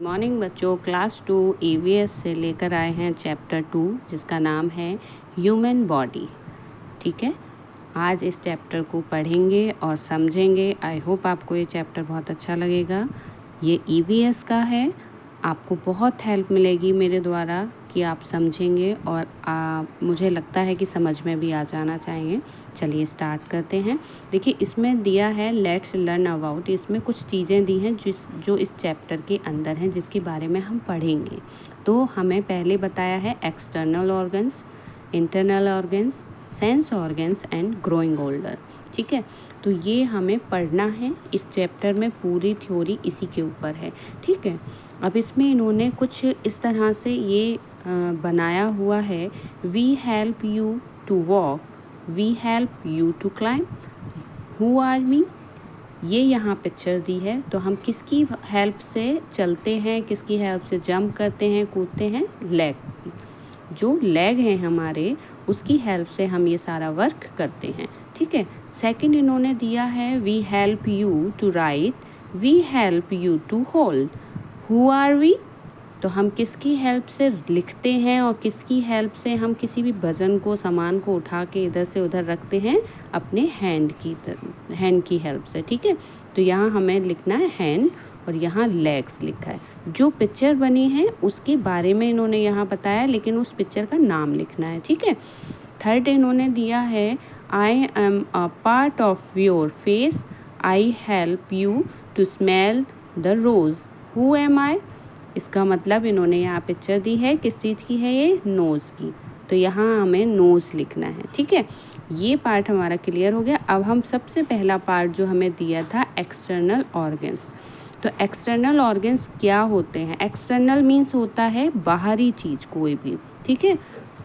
Morning बच्चों, class 2 EVS से लेकर आए हैं चैप्टर 2 जिसका नाम है ह्यूमन बॉडी। ठीक है, आज इस चैप्टर को पढ़ेंगे और समझेंगे। आई होप आपको ये चैप्टर बहुत अच्छा लगेगा। ये ईवीएस का है, आपको बहुत हेल्प मिलेगी मेरे द्वारा कि आप समझेंगे और मुझे लगता है कि समझ में भी आ जाना चाहिए। चलिए स्टार्ट करते हैं। देखिए, इसमें दिया है लेट्स लर्न अबाउट। इसमें कुछ चीज़ें दी हैं जो इस चैप्टर के अंदर हैं, जिसके बारे में हम पढ़ेंगे। तो हमें पहले बताया है external organs, internal organs, sense organs and growing older. ठीक है, तो ये हमें पढ़ना है। इस चैप्टर में पूरी थ्योरी इसी के ऊपर है। ठीक है, अब इसमें इन्होंने कुछ इस तरह से ये बनाया हुआ है। We help you to walk, we help you to climb, who are we. ये यहाँ पिक्चर दी है, तो हम किसकी हेल्प से चलते हैं, किसकी हेल्प से जंप करते हैं, कूदते हैं? लेग की। जो लेग हैं हमारे, उसकी हेल्प से हम ये सारा वर्क करते हैं। ठीक है, सेकंड इन्होंने दिया है we help you to write, we help you to hold, who are we. तो हम किसकी हेल्प से लिखते हैं और किसकी हेल्प से हम किसी भी वज़न को, सामान को उठा के इधर से उधर रखते हैं? अपने हैंड की हेल्प से। ठीक है, तो यहाँ हमें लिखना है हैंड और यहाँ लेग्स लिखा है। जो पिक्चर बनी है उसके बारे में इन्होंने यहाँ बताया, लेकिन उस पिक्चर का नाम लिखना है। ठीक है, थर्ड इन्होंने दिया है I am a part of your face, I help you to smell the rose, who am I. इसका मतलब इन्होंने यहाँ पिक्चर दी है, किस चीज़ की है ये? नोज़ की। तो यहाँ हमें नोज़ लिखना है। ठीक है, ये पार्ट हमारा क्लियर हो गया। अब हम सबसे पहला पार्ट जो हमें दिया था एक्सटर्नल ऑर्गन्स। तो एक्सटर्नल ऑर्गन्स क्या होते हैं? एक्सटर्नल मीन्स होता है बाहरी चीज़ कोई भी। ठीक है,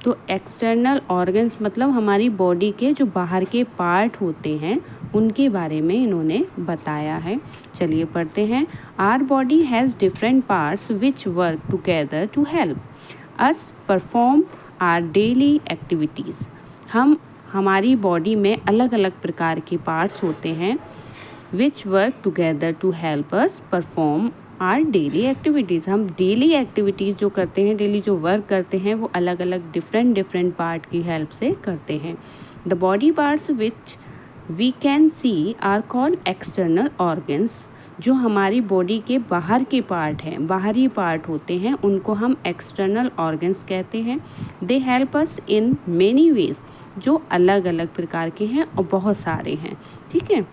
तो एक्सटर्नल ऑर्गन्स मतलब हमारी बॉडी के जो बाहर के पार्ट होते हैं उनके बारे में इन्होंने बताया है। चलिए पढ़ते हैं। Our body has different parts which work together to help us perform our daily activities. हमारी बॉडी में अलग अलग प्रकार के पार्ट्स होते हैं which work together to help us perform our daily activities. हम डेली एक्टिविटीज़ जो करते हैं, डेली जो वर्क करते हैं, वो अलग अलग डिफरेंट पार्ट की हेल्प से करते हैं। The body parts which we can see are called external organs. जो हमारी बॉडी के बाहर के पार्ट हैं, बाहरी पार्ट होते हैं, उनको हम एक्सटर्नल ऑर्गन्स कहते हैं। They help us in many ways, जो अलग अलग प्रकार के हैं और बहुत सारे हैं। ठीक है,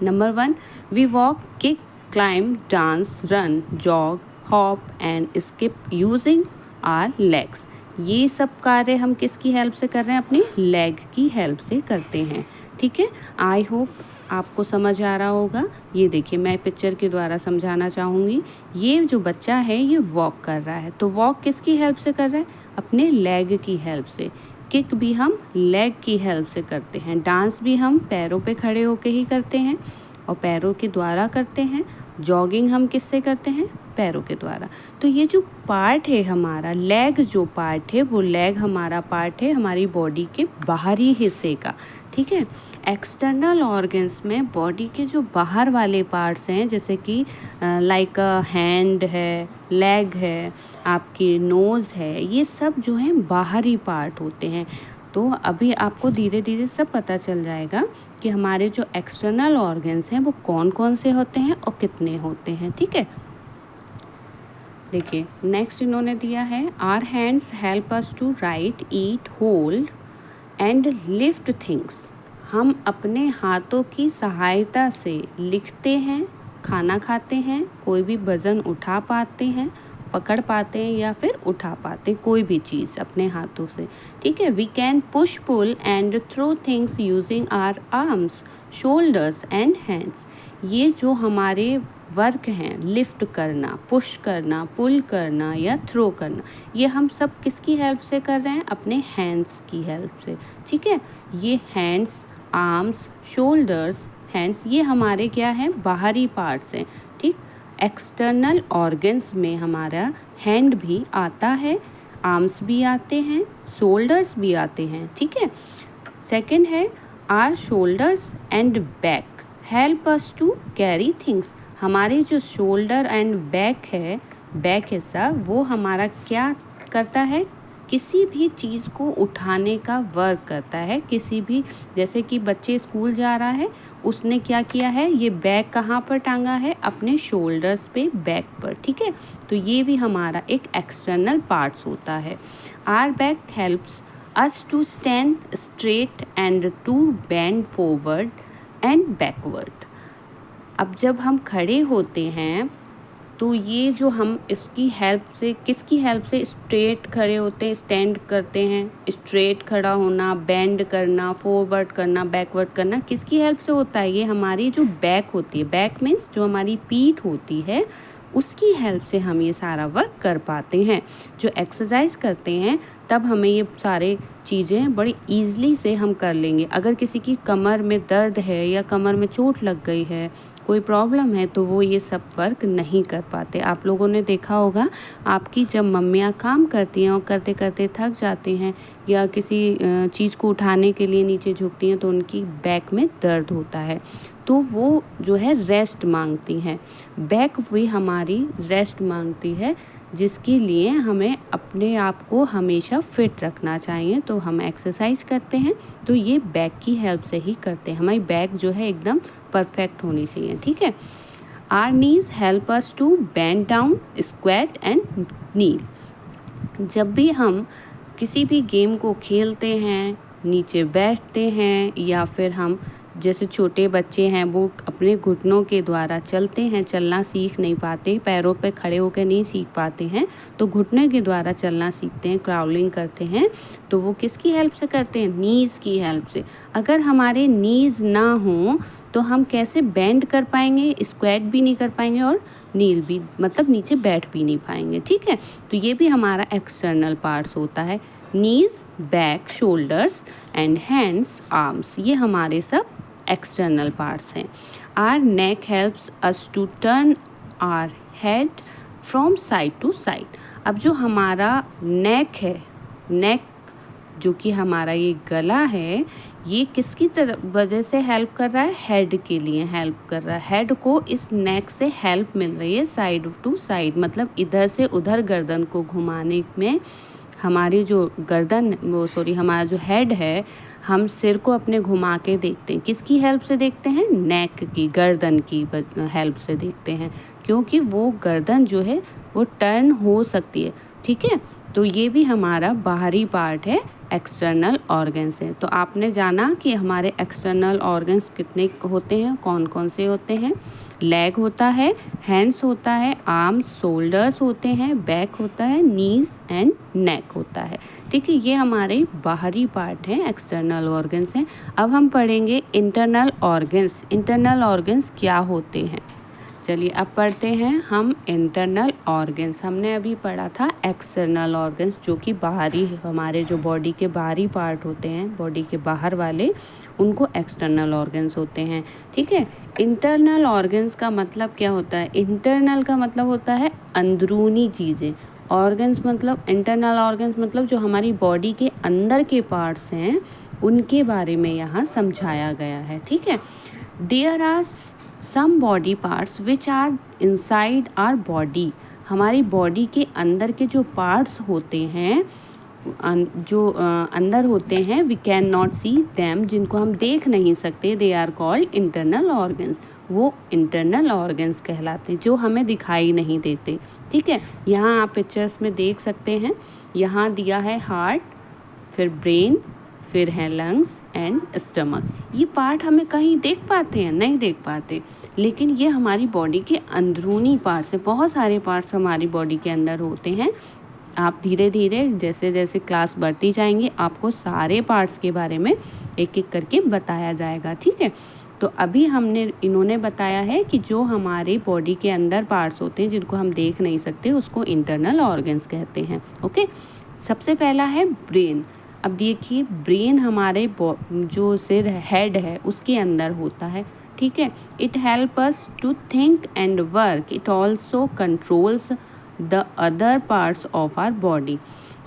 number 1, we walk, kick, climb, dance, run, jog, hop and skip using our legs. ये सब कार्य हम किसकी हेल्प से कर रहे हैं? अपनी लेग की हेल्प से करते हैं। ठीक है, आई होप आपको समझ आ रहा होगा। ये देखिए, मैं पिक्चर के द्वारा समझाना चाहूँगी। ये जो बच्चा है ये वॉक कर रहा है, तो वॉक किसकी हेल्प से कर रहा है? अपने लेग की हेल्प से। किक भी हम लेग की हेल्प से करते हैं। डांस भी हम पैरों पे खड़े होके ही करते हैं और पैरों के द्वारा करते हैं। जॉगिंग हम किससे करते हैं? पैरों के द्वारा। तो ये जो पार्ट है हमारा लेग, जो पार्ट है वो लेग हमारा पार्ट है हमारी बॉडी के बाहरी हिस्से का। ठीक है, एक्सटर्नल ऑर्गन्स में बॉडी के जो बाहर वाले पार्ट्स हैं, जैसे कि लाइक हैंड है, लेग है, आपकी नोज़ है, ये सब जो हैं बाहरी पार्ट होते हैं। तो अभी आपको धीरे धीरे सब पता चल जाएगा कि हमारे जो एक्सटर्नल ऑर्गन्स हैं वो कौन कौन से होते हैं और कितने होते हैं। ठीक है, देखिए नेक्स्ट इन्होंने दिया है our hands help us to write, eat, hold and lift things. हम अपने हाथों की सहायता से लिखते हैं, खाना खाते हैं, कोई भी वज़न उठा पाते हैं, पकड़ पाते हैं या फिर उठा पाते हैं कोई भी चीज़ अपने हाथों से। ठीक है, we can push, pull and throw things using our arms, shoulders and hands. ये जो हमारे वर्क हैं, लिफ्ट करना, पुश करना, पुल करना या थ्रो करना, ये हम सब किसकी हेल्प से कर रहे हैं? अपने हैंड्स की हेल्प से। ठीक है, ये हैंड्स, आर्म्स, शोल्डर्स, हैंड्स, ये हमारे क्या हैं? बाहरी पार्ट्स हैं। ठीक, एक्सटर्नल ऑर्गन्स में हमारा हैंड भी आता है, आर्म्स भी आते हैं, शोल्डर्स भी आते हैं। ठीक है, सेकंड है our shoulders and back help us to carry things. हमारे जो शोल्डर एंड बैक है बैक हिस्सा वो हमारा क्या करता है, किसी भी चीज़ को उठाने का वर्क करता है। किसी भी, जैसे कि बच्चे स्कूल जा रहा है, उसने क्या किया है, ये बैग कहाँ पर टांगा है, अपने शोल्डर्स पे, बैक पर, ठीक है। तो ये भी हमारा एक एक्सटर्नल पार्ट्स होता है। Our back helps us to stand straight and to bend forward and backward. अब जब हम खड़े होते हैं तो ये जो हम इसकी हेल्प से, किसकी हेल्प से स्ट्रेट खड़े होते हैं, स्टैंड करते हैं, स्ट्रेट खड़ा होना, बेंड करना, फॉरवर्ड करना, बैकवर्ड करना, किसकी हेल्प से होता है, ये हमारी जो बैक होती है, बैक मीन्स जो हमारी पीठ होती है, उसकी हेल्प से हम ये सारा वर्क कर पाते हैं। जो एक्सरसाइज करते हैं तब हमें ये सारे चीज़ें बड़ी ईज़िली से हम कर लेंगे। अगर किसी की कमर में दर्द है या कमर में चोट लग गई है, कोई प्रॉब्लम है, तो वो ये सब वर्क नहीं कर पाते। आप लोगों ने देखा होगा, आपकी जब मम्मियाँ काम करती हैं और करते करते थक जाती हैं या किसी चीज़ को उठाने के लिए नीचे झुकती हैं तो उनकी बैक में दर्द होता है, तो वो जो है रेस्ट मांगती हैं। बैक भी हमारी रेस्ट मांगती है, जिसके लिए हमें अपने आप को हमेशा फिट रखना चाहिए। तो हम एक्सरसाइज करते हैं तो ये बैक की हेल्प से ही करते हैं। हमारी बैक जो है एकदम परफेक्ट होनी चाहिए, ठीक है। Our knees help us to bend down, squat and kneel. जब भी हम किसी भी गेम को खेलते हैं, नीचे बैठते हैं, या फिर हम जैसे छोटे बच्चे हैं वो अपने घुटनों के द्वारा चलते हैं, चलना सीख नहीं पाते, पैरों पे खड़े होकर नहीं सीख पाते हैं, तो घुटने के द्वारा चलना सीखते हैं, क्राउलिंग करते हैं, तो वो किसकी हेल्प से करते हैं, नीज़ की हेल्प से। अगर हमारे नीज़ ना हो तो हम कैसे बेंड कर पाएंगे, स्क्वाट भी नहीं कर पाएंगे और नील भी, मतलब नीचे बैठ भी नहीं पाएंगे, ठीक है। तो ये भी हमारा एक्सटर्नल पार्ट्स होता है। Knees, back, shoulders and hands, arms, ये हमारे सब एक्सटर्नल पार्ट्स हैं। Our neck helps us to turn our head from side to side. अब जो हमारा नेक है, नेक जो कि हमारा ये गला है, ये किसकी तरफ वजह से हेल्प कर रहा है, हेड के लिए हेल्प कर रहा है। हेड को इस नेक से हेल्प मिल रही है साइड टू साइड, मतलब इधर से उधर गर्दन को घुमाने में। हमारी जो गर्दन, वो सॉरी हमारा जो हेड है, हम सिर को अपने घुमा के देखते हैं, किसकी हेल्प से देखते हैं, नेक की, गर्दन की हेल्प से देखते हैं, क्योंकि वो गर्दन जो है वो टर्न हो सकती है, ठीक है। तो ये भी हमारा बाहरी पार्ट है, एक्सटर्नल ऑर्गन्स है। तो आपने जाना कि हमारे एक्सटर्नल ऑर्गन्स कितने होते हैं, कौन कौन से होते हैं। लेग होता है, हैंड्स होता है, आर्म्स, शोल्डर्स होते हैं, बैक होता है, नीज एंड नेक होता है, ठीक है। ये हमारे बाहरी पार्ट हैं, एक्सटर्नल ऑर्गन्स हैं। अब हम पढ़ेंगे इंटरनल ऑर्गन्स। इंटरनल ऑर्गन्स क्या होते हैं, चलिए अब पढ़ते हैं हम इंटरनल ऑर्गन्स। हमने अभी पढ़ा था एक्सटर्नल ऑर्गन्स, जो कि बाहरी, हमारे जो बॉडी के बाहरी पार्ट होते हैं, बॉडी के बाहर वाले, उनको एक्सटर्नल ऑर्गन्स होते हैं, ठीक है। इंटरनल ऑर्गन्स का मतलब क्या होता है, इंटरनल का मतलब होता है अंदरूनी चीज़ें, ऑर्गन्स मतलब, इंटरनल ऑर्गन्स मतलब जो हमारी बॉडी के अंदर के पार्ट्स हैं, उनके बारे में यहाँ समझाया गया है, ठीक है। There are some body parts which are inside our body. हमारी बॉडी के अंदर के जो पार्ट्स होते हैं, जो अंदर होते हैं, we can not see them, जिनको हम देख नहीं सकते, they are called internal organs. वो इंटरनल ऑर्गन्स कहलाते हैं, जो हमें दिखाई नहीं देते, ठीक है। यहाँ आप पिक्चर्स में देख सकते हैं, यहाँ दिया है हार्ट, फिर ब्रेन, फिर है लंग्स एंड स्टमक। ये पार्ट हमें कहीं देख पाते हैं, नहीं देख पाते, लेकिन ये हमारी बॉडी के अंदरूनी पार्ट्स हैं। बहुत सारे पार्ट्स हमारी बॉडी के अंदर होते हैं। आप धीरे धीरे जैसे जैसे क्लास बढ़ती जाएंगी, आपको सारे पार्ट्स के बारे में एक एक करके बताया जाएगा, ठीक है। तो अभी इन्होंने बताया है कि जो हमारे बॉडी के अंदर पार्ट्स होते हैं, जिनको हम देख नहीं सकते, उसको इंटरनल ऑर्गन्स कहते हैं, ओके। सबसे पहला है ब्रेन। अब देखिए, ब्रेन हमारे जो सिर, हेड है, उसके अंदर होता है, ठीक है। It help us to think and work, it also controls the other parts of our body.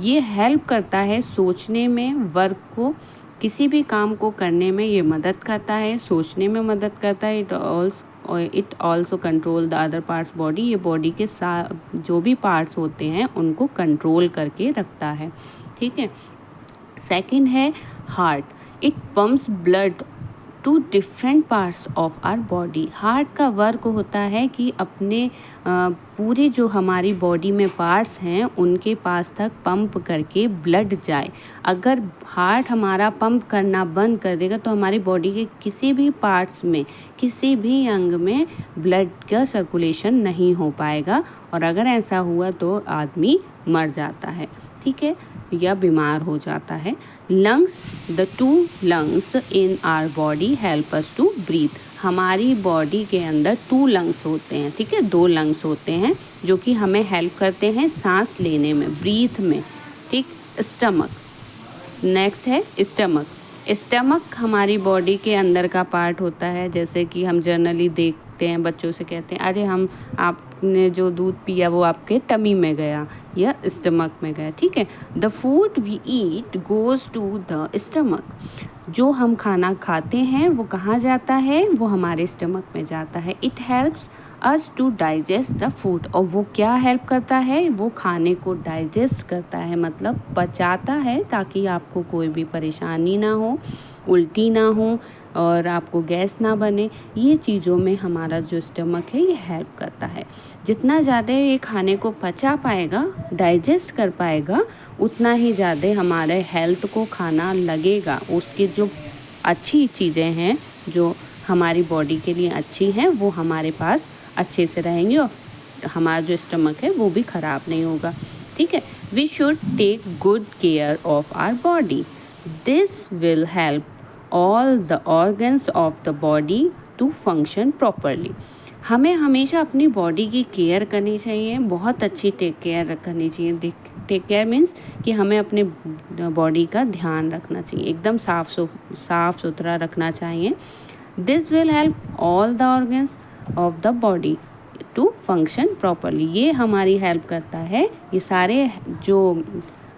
ये हेल्प करता है सोचने में, वर्क को, किसी भी काम को करने में ये मदद करता है, सोचने में मदद करता है। It it also control the other parts body, ये बॉडी के जो भी पार्ट्स होते हैं उनको कंट्रोल करके रखता है, ठीक है। सेकंड है heart, it pumps blood to different parts of our body. Heart का वर्क होता है कि अपने पूरे जो हमारी बॉडी में पार्ट्स हैं उनके पास तक पंप करके ब्लड जाए। अगर हार्ट हमारा पंप करना बंद कर देगा तो हमारी बॉडी के किसी भी पार्ट्स में, किसी भी अंग में ब्लड का सर्कुलेशन नहीं हो पाएगा, और अगर ऐसा हुआ तो आदमी मर जाता है, ठीक है, या बीमार हो जाता है। Lungs, the 2 lungs in our body help us to breathe. हमारी बॉडी के अंदर 2 लंग्स होते हैं, ठीक है, 2 लंग्स होते हैं जो कि हमें हेल्प करते हैं सांस लेने में, ब्रीथ में, ठीक। स्टमक, नेक्स्ट है स्टमक। स्टमक हमारी बॉडी के अंदर का पार्ट होता है, जैसे कि हम जनरली देखते हैं, बच्चों से कहते हैं अरे आपने जो दूध पिया वो आपके टमी में गया या स्टमक में गया, ठीक है। The food we eat goes to the stomach. जो हम खाना खाते हैं वो कहाँ जाता है, वो हमारे स्टमक में जाता है। It helps us to digest the food, और वो क्या हेल्प करता है, वो खाने को डाइजेस्ट करता है, मतलब पचाता है, ताकि आपको कोई भी परेशानी ना हो, उल्टी ना हो और आपको गैस ना बने। ये चीज़ों में हमारा जो स्टमक है ये हेल्प करता है। जितना ज़्यादा ये खाने को पचा पाएगा, डाइजेस्ट कर पाएगा, उतना ही ज़्यादा हमारे हेल्थ को खाना लगेगा। उसकी जो अच्छी चीज़ें हैं जो हमारी बॉडी के लिए अच्छी हैं वो हमारे पास अच्छे से रहेंगी, और हमारा जो स्टमक है वो भी ख़राब नहीं होगा, ठीक है। We should take good care of our body, this will help all the organs of the body to function properly. हमें हमेशा अपनी बॉडी की केयर करनी चाहिए, बहुत अच्छी टेक केयर करनी चाहिए। टेक केयर मीन्स कि हमें अपने बॉडी का ध्यान रखना चाहिए, एकदम साफ सुथरा रखना चाहिए। This will help all the organs of the body to function properly. ये हमारी हेल्प करता है, ये सारे जो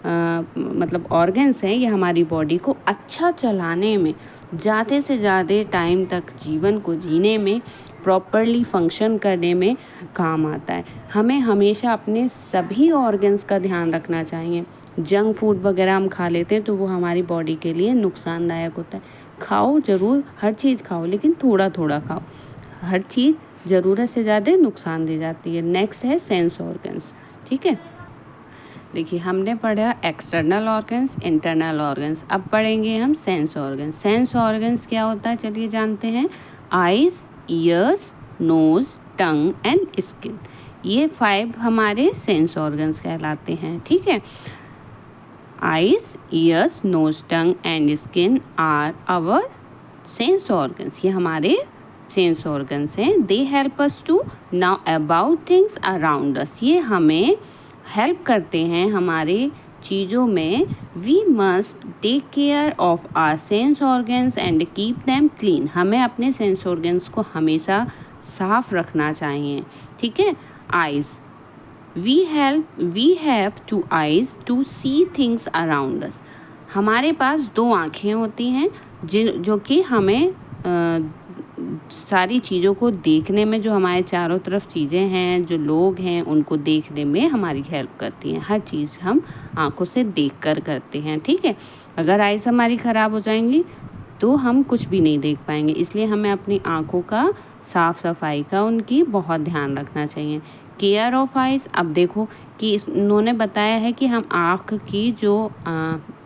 मतलब ऑर्गन्स हैं ये हमारी बॉडी को अच्छा चलाने में, ज़्यादा से ज़्यादा टाइम तक जीवन को जीने में, प्रॉपरली फंक्शन करने में काम आता है। हमें हमेशा अपने सभी ऑर्गन्स का ध्यान रखना चाहिए। जंक फूड वगैरह हम खा लेते हैं तो वो हमारी बॉडी के लिए नुकसानदायक होता है। खाओ ज़रूर, हर चीज़ खाओ, लेकिन थोड़ा थोड़ा खाओ। हर चीज़ ज़रूरत से ज़्यादा नुकसान दे जाती है। नेक्स्ट है सेंस ऑर्गन्स, ठीक है। देखिए हमने पढ़ा एक्सटर्नल ऑर्गन्स, इंटरनल ऑर्गन्स, अब पढ़ेंगे हम सेंस ऑर्गन्स। सेंस ऑर्गन्स क्या होता है चलिए जानते हैं। Eyes, ears, nose, tongue and skin, ये 5 हमारे सेंस ऑर्गन्स कहलाते हैं, ठीक है। Eyes, ears, nose, tongue and skin are our sense organs, ये हमारे सेंस ऑर्गन्स हैं। They help us to know about things around us, ये हमें हेल्प करते हैं हमारे चीज़ों में। We must take care of our sense organs and keep them clean, हमें अपने सेंस ऑर्गन्स को हमेशा साफ रखना चाहिए, ठीक है। Eyes, we have 2 eyes to see things around us, हमारे पास 2 आँखें होती हैं जो कि हमें सारी चीज़ों को देखने में, जो हमारे चारों तरफ चीज़ें हैं, जो लोग हैं, उनको देखने में हमारी हेल्प करती हैं। हर चीज़ हम आँखों से देखकर करते हैं, ठीक है। अगर आइज़ हमारी ख़राब हो जाएंगी तो हम कुछ भी नहीं देख पाएंगे, इसलिए हमें अपनी आँखों का, साफ़ सफाई का, उनकी बहुत ध्यान रखना चाहिए। केयर ऑफ आइज़, अब देखो कि उन्होंने बताया है कि हम आँख की जो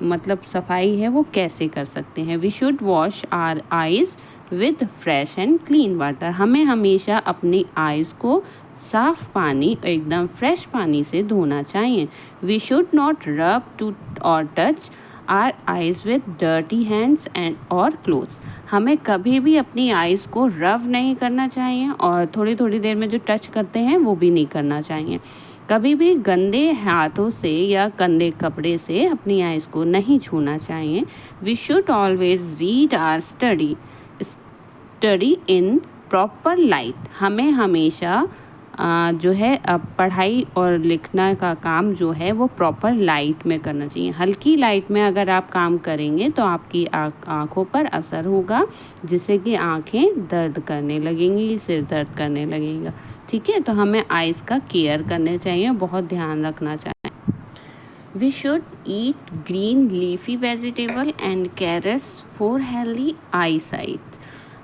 मतलब सफाई है वो कैसे कर सकते हैं। We should wash our eyes with fresh and clean water, हमें हमेशा अपनी आइज़ को साफ़ पानी, एकदम फ्रेश पानी से धोना चाहिए। We should not rub to or touch our eyes with dirty hands and or clothes, हमें कभी भी अपनी आइज़ को रब नहीं करना चाहिए, और थोड़ी थोड़ी देर में जो टच करते हैं वो भी नहीं करना चाहिए। कभी भी गंदे हाथों से या गंदे कपड़े से अपनी आइज़ को नहीं छूना चाहिए। We should always read our study in proper light, हमें हमेशा जो है पढ़ाई और लिखना का काम जो है वो प्रॉपर लाइट में करना चाहिए। हल्की लाइट में अगर आप काम करेंगे तो आपकी आँखों पर असर होगा, जिससे कि आँखें दर्द करने लगेंगी, सिर दर्द करने लगेगा। ठीक है, तो हमें आइज़ का केयर करने चाहिए, बहुत ध्यान रखना चाहिए। We should eat green leafy vegetable and carrots for healthy eyesight.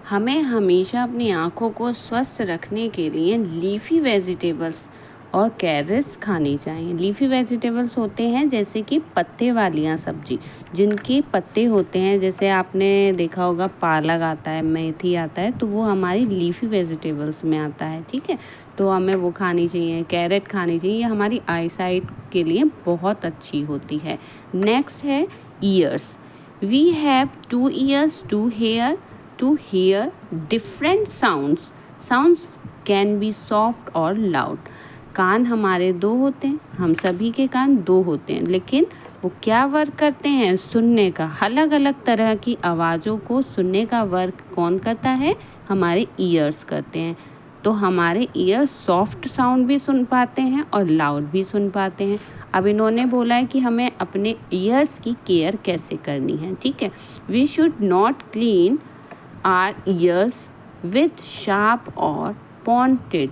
हमें हमेशा अपनी आँखों को स्वस्थ रखने के लिए लीफी वेजिटेबल्स और कैरेट्स खानी चाहिए। लीफी वेजिटेबल्स होते हैं जैसे कि पत्ते वालियाँ सब्जी, जिनके पत्ते होते हैं, जैसे आपने देखा होगा पालक आता है, मेथी आता है, तो वो हमारी लीफी वेजिटेबल्स में आता है। ठीक है, तो हमें वो खानी चाहिए। कैरेट खानी चाहिए, ये हमारी आई साइट के लिए बहुत अच्छी होती है। नेक्स्ट है ears. We have 2 ears to hear different sounds. Sounds can be soft or loud. कान हमारे 2 होते हैं, हम सभी के कान 2 होते हैं, लेकिन वो क्या वर्क करते हैं? सुनने का। अलग अलग तरह की आवाज़ों को सुनने का वर्क कौन करता है? हमारे ईयर्स करते हैं। तो हमारे ईयर सॉफ्ट साउंड भी सुन पाते हैं और लाउड भी सुन पाते हैं। अब इन्होंने बोला है कि हमें अपने ईयर्स की केयर कैसे करनी है। ठीक है, we should not clean our ears with sharp or pointed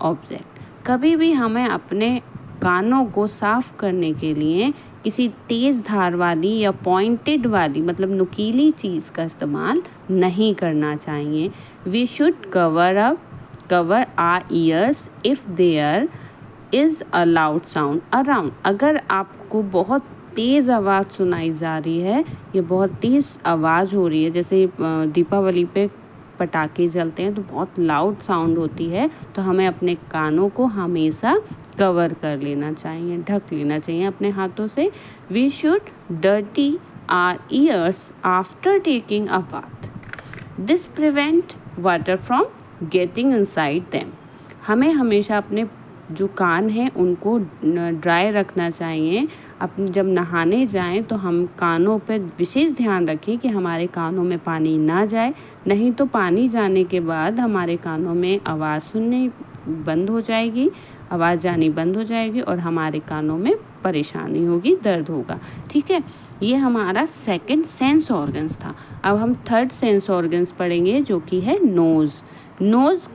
object. कभी भी हमें अपने कानों को साफ करने के लिए किसी तेज़ धार वाली या पॉइंटेड वाली, मतलब नुकीली चीज़ का इस्तेमाल नहीं करना चाहिए। We should cover our ears if there is a loud sound around. अगर आपको बहुत तेज़ आवाज़ सुनाई जा रही है, ये बहुत तेज़ आवाज़ हो रही है, जैसे दीपावली पे पटाखे जलते हैं तो बहुत लाउड साउंड होती है, तो हमें अपने कानों को हमेशा कवर कर लेना चाहिए, ढक लेना चाहिए अपने हाथों से। We should dirty our ears after taking a bath. This prevent water from getting inside them. हमें हमेशा अपने जो कान हैं उनको ड्राई रखना चाहिए। अपने जब नहाने जाएं तो हम कानों पर विशेष ध्यान रखें कि हमारे कानों में पानी ना जाए, नहीं तो पानी जाने के बाद हमारे कानों में आवाज़ सुननी बंद हो जाएगी, आवाज़ जानी बंद हो जाएगी और हमारे कानों में परेशानी होगी, दर्द होगा। ठीक है, ये हमारा सेकंड सेंस ऑर्गन्स था। अब हम थर्ड सेंस ऑर्गन्स पढ़ेंगे, जो कि है नोज़। नोज़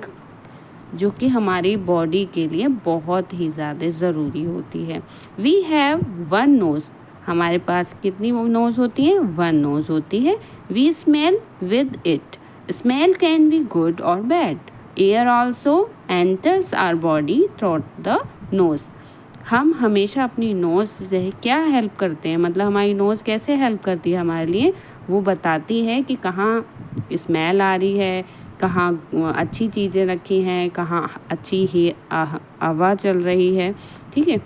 जो कि हमारी बॉडी के लिए बहुत ही ज़्यादा ज़रूरी होती है। We have 1 nose. हमारे पास कितनी नोज़ होती हैं? 1 नोज़ होती है। We smell with it. Smell can be good और bad. Air also enters our body through the nose. हम हमेशा अपनी नोज़ से क्या हेल्प करते हैं, मतलब हमारी नोज़ कैसे हेल्प करती है हमारे लिए? वो बताती है कि कहाँ स्मेल आ रही है, कहाँ अच्छी चीज़ें रखी हैं, कहाँ अच्छी ही हवा चल रही है। ठीक है,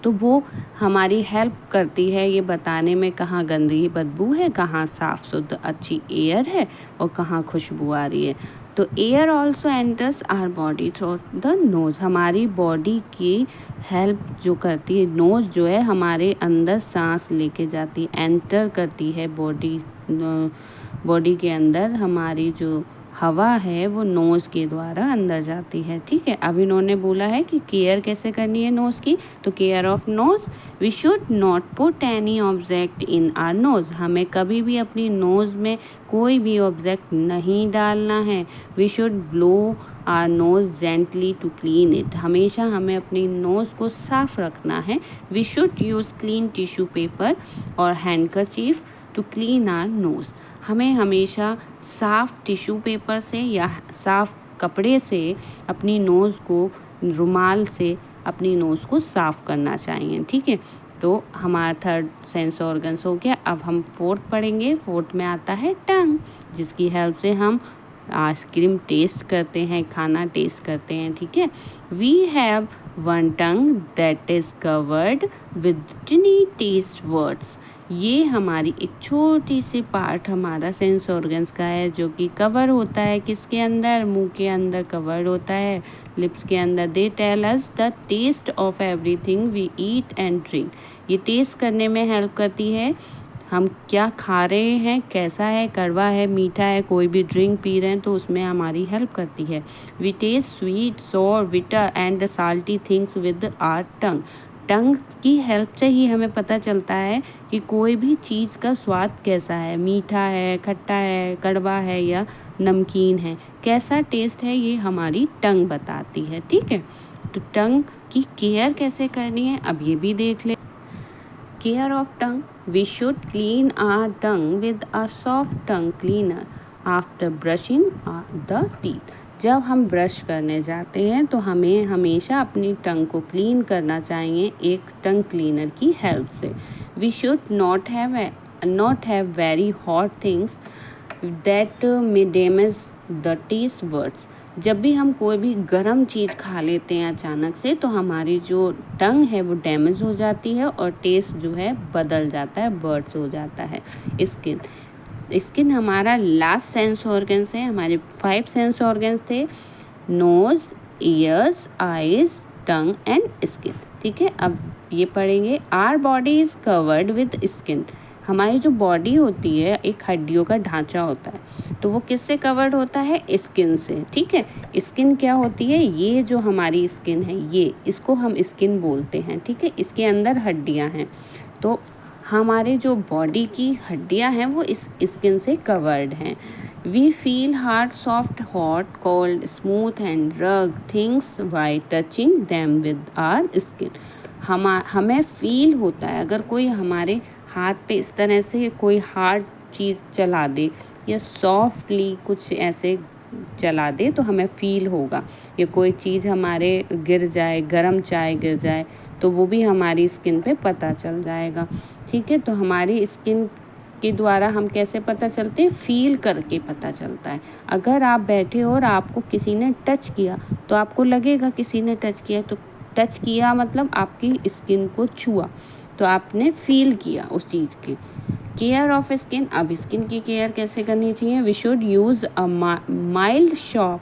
तो वो हमारी हेल्प करती है ये बताने में कहाँ गंदगी बदबू है, कहाँ साफ़ शुद्ध अच्छी एयर है और कहाँ खुशबू आ रही है। तो air also enters our body through the nose. हमारी बॉडी की हेल्प जो करती है नोज़, जो है हमारे अंदर सांस लेके जाती, एंटर करती है बॉडी के अंदर। हमारी जो हवा है वो नोज़ के द्वारा अंदर जाती है। ठीक है, अब इन्होंने बोला है कि केयर कैसे करनी है नोज़ की। तो care of nose, we should not put any object in our nose. हमें कभी भी अपनी नोज़ में कोई भी ऑब्जेक्ट नहीं डालना है। We should blow our nose gently to clean it. हमेशा हमें अपनी नोज़ को साफ रखना है। We should use clean tissue paper और handkerchief to clean our nose. हमें हमेशा साफ़ टिश्यू पेपर से या साफ़ कपड़े से अपनी नोज़ को, रुमाल से अपनी नोज़ को साफ़ करना चाहिए। ठीक है, तो हमारा थर्ड सेंस ऑर्गन्स हो गया। अब हम फोर्थ पढ़ेंगे। फोर्थ में आता है टंग, जिसकी हेल्प से हम आइसक्रीम टेस्ट करते हैं, खाना टेस्ट करते हैं। ठीक है, we have 1 tongue that is covered with tiny taste words. ये हमारी एक छोटी सी पार्ट हमारा सेंस ऑर्गन्स का है, जो कि कवर होता है किसके अंदर? मुंह के अंदर कवर होता है, लिप्स के अंदर। They tell us the taste of everything we eat and drink. ये टेस्ट करने में हेल्प करती है हम क्या खा रहे हैं, कैसा है, कड़वा है, मीठा है, कोई भी ड्रिंक पी रहे हैं तो उसमें हमारी हेल्प करती है। We taste sweet, sour, bitter and the salty things with our tongue. Tongue की हेल्प से ही हमें पता चलता है कि कोई भी चीज़ का स्वाद कैसा है, मीठा है, खट्टा है, कड़वा है या नमकीन है, कैसा टेस्ट है, ये हमारी टंग बताती है। ठीक है, तो टंग की केयर कैसे करनी है अब ये भी देख ले। Care of tongue, we should clean our tongue with a soft tongue cleaner after brushing the teeth. जब हम ब्रश करने जाते हैं तो हमें हमेशा अपनी टंग को क्लीन करना चाहिए एक टंग क्लीनर की हेल्प से। We should not have very hot things that may damage the taste buds. जब भी हम कोई भी गर्म चीज़ खा लेते हैं अचानक से तो हमारी जो टंग है वो डैमेज हो जाती है और टेस्ट जो है बदल जाता है, बर्ड्स हो जाता है। स्किन हमारा लास्ट सेंस ऑर्गन्स है। हमारे 5 सेंस ऑर्गन्स थे, nose, ears, eyes, tongue and skin. ठीक है, अब ये पढ़ेंगे। Our body is covered with skin. हमारी जो बॉडी होती है एक हड्डियों का ढांचा होता है, तो वो किससे कवर्ड होता है, स्किन से। ठीक है, स्किन क्या होती है, ये जो हमारी स्किन है ये, इसको हम स्किन बोलते हैं। ठीक है, इसके अंदर हड्डियां हैं, तो हमारे जो बॉडी की हड्डियां हैं वो इस स्किन से कवर्ड हैं। We feel hard, soft, hot, cold, smooth and rough things by touching them with our skin. हमें फील होता है, अगर कोई हमारे हाथ पे इस तरह से कोई हार्ड चीज़ चला दे या सॉफ्टली कुछ ऐसे चला दे तो हमें फील होगा। या कोई चीज़ हमारे गिर जाए, गरम चाय गिर जाए तो वो भी हमारी स्किन पे पता चल जाएगा। ठीक है, तो हमारी स्किन के द्वारा हम कैसे पता चलते हैं, फील करके पता चलता है। अगर आप बैठे हो और आपको किसी ने टच किया तो आपको लगेगा किसी ने टच किया, तो टच किया मतलब आपकी स्किन को छुआ, तो आपने फील किया उस चीज़ की। केयर ऑफ स्किन, अब स्किन की केयर कैसे करनी चाहिए। We should use a mild shop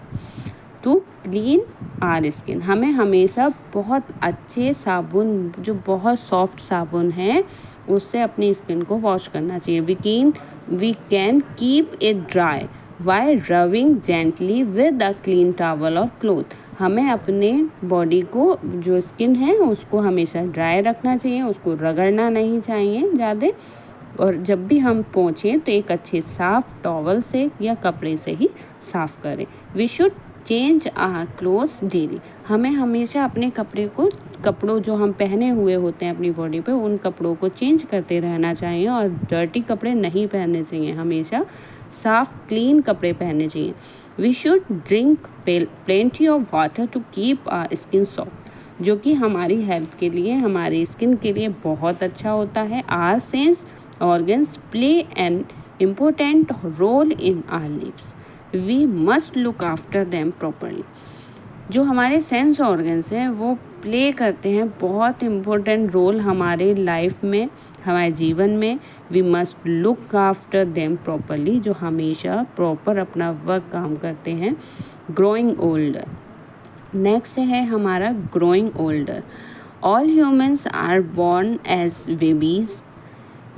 to clean our skin. हमें हमेशा बहुत अच्छे साबुन, जो बहुत सॉफ्ट साबुन है, उससे अपनी स्किन को वॉश करना चाहिए। We can keep it dry by rubbing gently with a clean towel or cloth. हमें अपने बॉडी को, जो स्किन है उसको हमेशा ड्राई रखना चाहिए, उसको रगड़ना नहीं चाहिए ज़्यादा, और जब भी हम पोंछें तो एक अच्छे साफ टॉवल से या कपड़े से ही साफ़ करें। We should change our clothes daily. हमें हमेशा अपने कपड़ों जो हम पहने हुए होते हैं अपनी बॉडी पे, उन कपड़ों को चेंज करते रहना चाहिए और डर्टी कपड़े नहीं पहनने चाहिए, हमेशा साफ क्लीन कपड़े पहनने चाहिए। We should drink plenty of water to keep our skin soft, जो कि हमारी हेल्थ के लिए, हमारी स्किन के लिए बहुत अच्छा होता है। Our sense organs play an important role in our lives, we must look after them properly. जो हमारे सेंस ऑर्गन्स हैं वो प्ले करते हैं बहुत इम्पोर्टेंट रोल हमारे लाइफ में, हमारे जीवन में। We must look after them properly, जो हमेशा प्रॉपर अपना वर्क काम करते हैं। ग्रोइंग ओल्डर, नेक्स्ट है हमारा growing older. All humans are born as babies,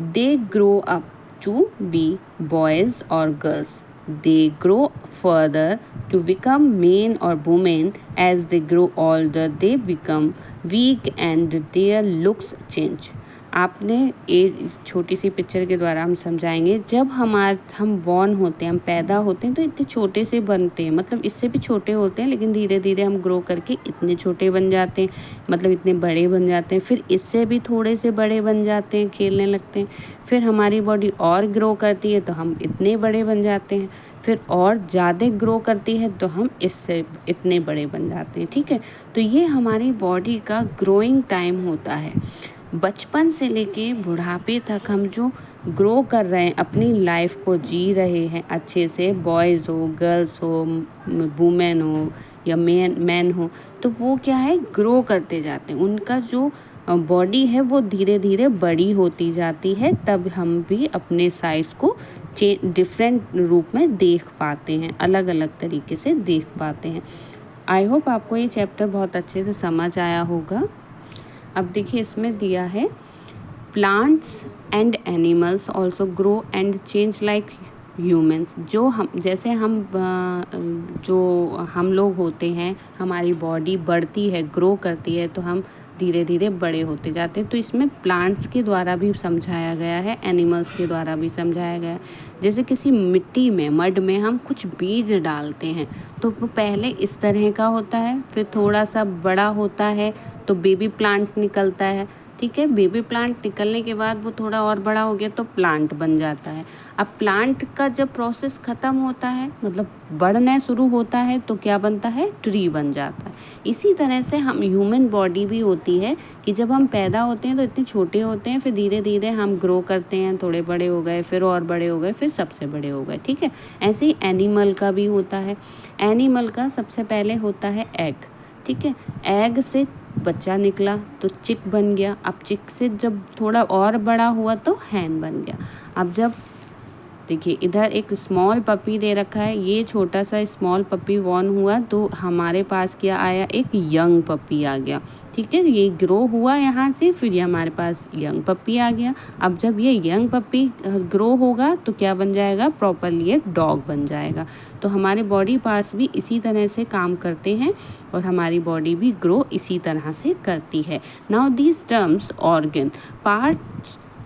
they grow up to be boys or girls, they grow further to become men or women. As they grow older they become weak and their looks change. आपने एक छोटी सी picture के द्वारा हम समझाएंगे। जब हम born होते हैं, हम पैदा होते हैं तो इतने छोटे से बनते हैं, मतलब इससे भी छोटे होते हैं, लेकिन धीरे धीरे हम ग्रो करके इतने छोटे बन जाते हैं, मतलब इतने बड़े बन जाते हैं। फिर इससे भी थोड़े से बड़े बन जाते हैं, खेलने लगते हैं। फिर हमारी बॉडी और ग्रो करती है तो हम इतने बड़े बन जाते हैं। फिर और ज़्यादा ग्रो करती है तो हम इससे इतने बड़े बन जाते हैं। ठीक है, तो ये हमारी बॉडी का ग्रोइंग टाइम होता है। बचपन से लेके बुढ़ापे तक हम जो ग्रो कर रहे हैं, अपनी लाइफ को जी रहे हैं अच्छे से, बॉयज़ हो, गर्ल्स हो, वुमेन हो या मैन हो, तो वो क्या है, ग्रो करते जाते हैं। उनका जो बॉडी है वो धीरे धीरे बड़ी होती जाती है, तब हम भी अपने साइज़ को डिफरेंट रूप में देख पाते हैं, अलग अलग तरीके से देख पाते हैं। आई होप आपको ये चैप्टर बहुत अच्छे से समझ आया होगा। अब देखिए इसमें दिया है plants and animals also grow and change like humans. जैसे हम लोग होते हैं, हमारी बॉडी बढ़ती है, ग्रो करती है, तो हम धीरे धीरे बड़े होते जाते हैं। तो इसमें प्लांट्स के द्वारा भी समझाया गया है, एनिमल्स के द्वारा भी समझाया गया है। जैसे किसी मिट्टी में, मड में हम कुछ बीज डालते हैं तो वो पहले इस तरह का होता है, फिर थोड़ा सा बड़ा होता है तो बेबी प्लांट निकलता है। ठीक है, बेबी प्लांट निकलने के बाद वो थोड़ा और बड़ा हो गया तो प्लांट बन जाता है। अब प्लांट का जब प्रोसेस ख़त्म होता है, मतलब बढ़ना शुरू होता है, तो क्या बनता है? ट्री बन जाता है। इसी तरह से हम ह्यूमन बॉडी भी होती है कि जब हम पैदा होते हैं तो इतने छोटे होते हैं, फिर धीरे धीरे हम ग्रो करते हैं, थोड़े बड़े हो गए, फिर और बड़े हो गए, फिर सबसे बड़े हो गए। ठीक है, ऐसे ही एनिमल का भी होता है। एनिमल का सबसे पहले होता है एग। ठीक है, एग से बच्चा निकला तो चिक बन गया। अब चिक से जब थोड़ा और बड़ा हुआ तो हैन बन गया। अब जब देखिए इधर एक स्मॉल पपी दे रखा है, ये छोटा सा स्मॉल पपी बॉर्न हुआ तो हमारे पास क्या आया? एक यंग पपी आ गया। ठीक है, ये ग्रो हुआ यहाँ से, फिर ये हमारे पास यंग पपी आ गया। अब जब ये यंग पपी ग्रो होगा तो क्या बन जाएगा? प्रॉपरली एक डॉग बन जाएगा। तो हमारे बॉडी पार्ट्स भी इसी तरह से काम करते हैं और हमारी बॉडी भी ग्रो इसी तरह से करती है। Now these terms organ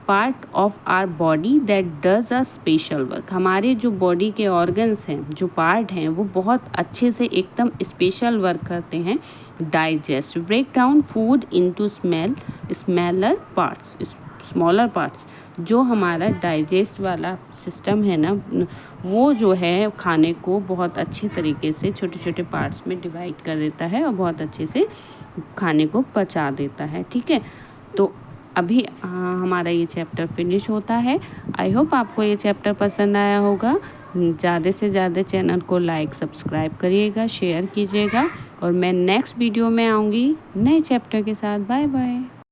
part of our body that does a special work. हमारे जो बॉडी के ऑर्गन्स हैं, जो पार्ट हैं, वो बहुत अच्छे से एकदम स्पेशल वर्क करते हैं। Digest, break down food into smaller parts. जो हमारा डाइजेस्ट वाला सिस्टम है ना, वो जो है खाने को बहुत अच्छे तरीके से छोटे छोटे पार्ट्स में डिवाइड कर देता है और बहुत अच्छे से खाने को पचा देता है। ठीक है, तो अभी हमारा ये चैप्टर फिनिश होता है। आई होप आपको ये चैप्टर पसंद आया होगा। ज़्यादा से ज़्यादा चैनल को लाइक सब्सक्राइब करिएगा, शेयर कीजिएगा और मैं नेक्स्ट वीडियो में आऊँगी नए चैप्टर के साथ। Bye bye.